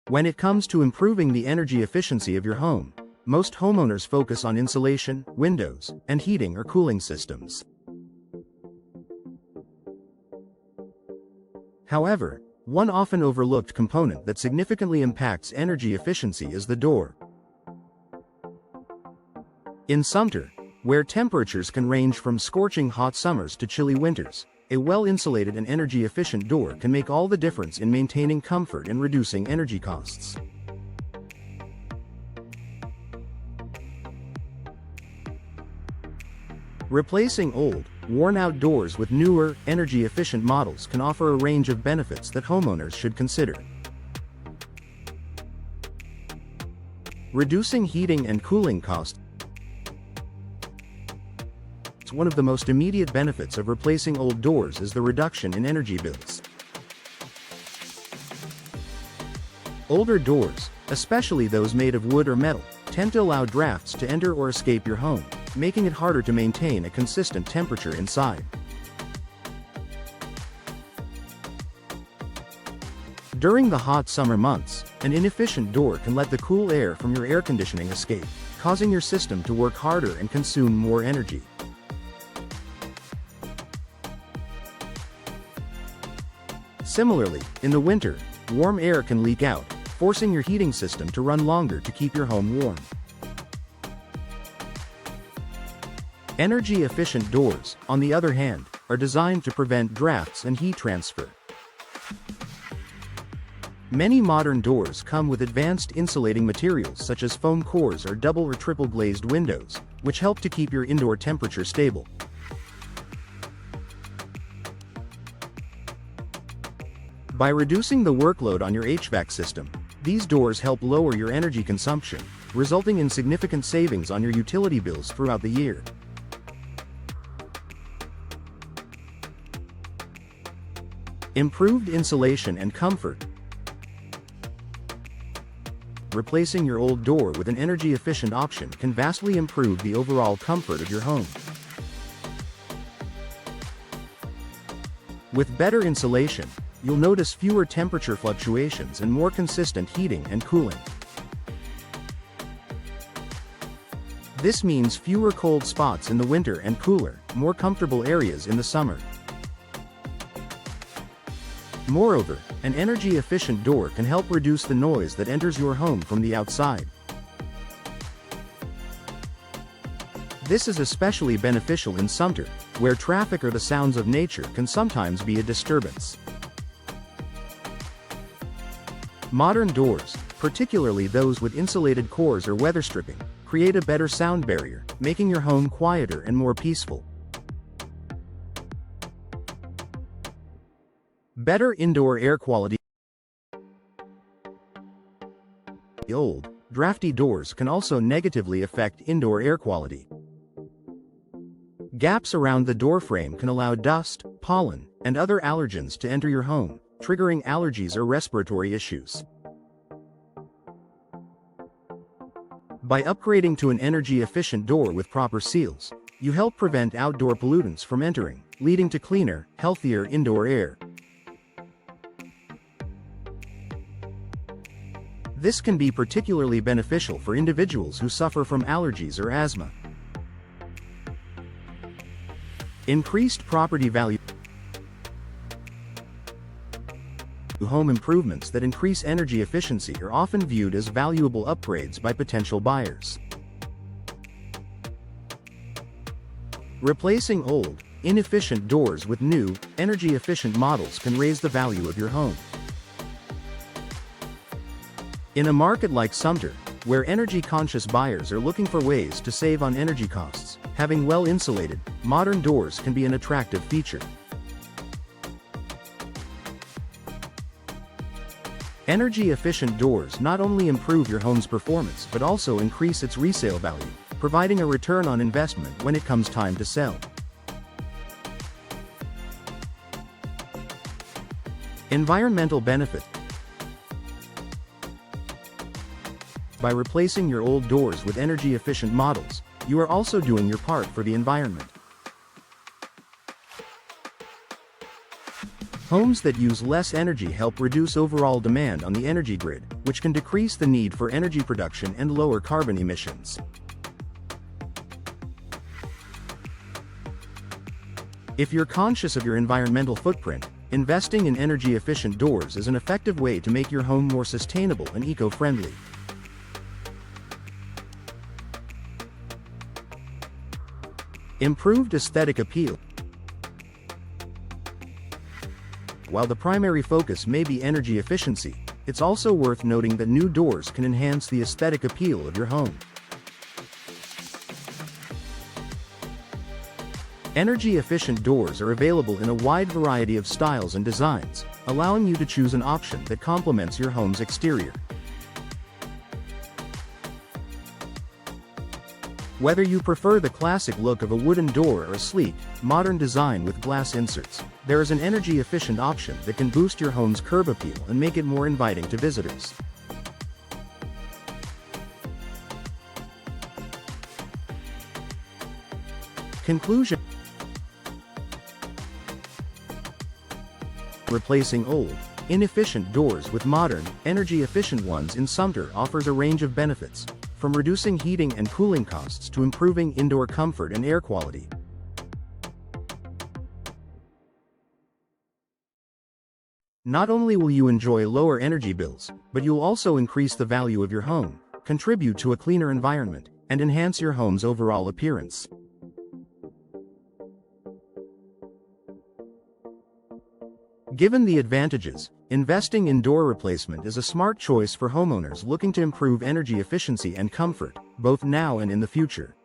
When it comes to improving the energy efficiency of your home, most homeowners focus on insulation, windows, and heating or cooling systems. However, one often overlooked component that significantly impacts energy efficiency is the door. In Sumter, where temperatures can range from scorching hot summers to chilly winters, a well-insulated and energy-efficient door can make all the difference in maintaining comfort and reducing energy costs. Replacing old, worn-out doors with newer, energy-efficient models can offer a range of benefits that homeowners should consider. Reducing heating and cooling costs. One of the most immediate benefits of replacing old doors is the reduction in energy bills. Older doors, especially those made of wood or metal, tend to allow drafts to enter or escape your home, making it harder to maintain a consistent temperature inside. During the hot summer months, an inefficient door can let the cool air from your air conditioning escape, causing your system to work harder and consume more energy. Similarly, in the winter, warm air can leak out, forcing your heating system to run longer to keep your home warm. Energy-efficient doors, on the other hand, are designed to prevent drafts and heat transfer. Many modern doors come with advanced insulating materials such as foam cores or double or triple glazed windows, which help to keep your indoor temperature stable. By reducing the workload on your HVAC system, these doors help lower your energy consumption, resulting in significant savings on your utility bills throughout the year. Improved insulation and comfort. Replacing your old door with an energy-efficient option can vastly improve the overall comfort of your home. With better insulation, you'll notice fewer temperature fluctuations and more consistent heating and cooling. This means fewer cold spots in the winter and cooler, more comfortable areas in the summer. Moreover, an energy-efficient door can help reduce the noise that enters your home from the outside. This is especially beneficial in Sumter, where traffic or the sounds of nature can sometimes be a disturbance. Modern doors, particularly those with insulated cores or weather stripping, create a better sound barrier, making your home quieter and more peaceful. Better indoor air quality. Old, drafty doors can also negatively affect indoor air quality. Gaps around the door frame can allow dust, pollen, and other allergens to enter your home, triggering allergies or respiratory issues. By upgrading to an energy-efficient door with proper seals, you help prevent outdoor pollutants from entering, leading to cleaner, healthier indoor air. This can be particularly beneficial for individuals who suffer from allergies or asthma. Increased property value. Home improvements that increase energy efficiency are often viewed as valuable upgrades by potential buyers. Replacing old, inefficient doors with new, energy-efficient models can raise the value of your home. In a market like Sumter, where energy-conscious buyers are looking for ways to save on energy costs, having well-insulated, modern doors can be an attractive feature. Energy-efficient doors not only improve your home's performance but also increase its resale value, providing a return on investment when it comes time to sell. Environmental benefit. By replacing your old doors with energy-efficient models, you are also doing your part for the environment. Homes that use less energy help reduce overall demand on the energy grid, which can decrease the need for energy production and lower carbon emissions. If you're conscious of your environmental footprint, investing in energy-efficient doors is an effective way to make your home more sustainable and eco-friendly. Improved aesthetic appeal. While the primary focus may be energy efficiency, it's also worth noting that new doors can enhance the aesthetic appeal of your home. Energy-efficient doors are available in a wide variety of styles and designs, allowing you to choose an option that complements your home's exterior. Whether you prefer the classic look of a wooden door or a sleek, modern design with glass inserts, there is an energy-efficient option that can boost your home's curb appeal and make it more inviting to visitors. Conclusion. Replacing old, inefficient doors with modern, energy-efficient ones in Sumter offers a range of benefits, from reducing heating and cooling costs to improving indoor comfort and air quality. Not only will you enjoy lower energy bills, but you'll also increase the value of your home, contribute to a cleaner environment, and enhance your home's overall appearance. Given the advantages, investing in door replacement is a smart choice for homeowners looking to improve energy efficiency and comfort, both now and in the future.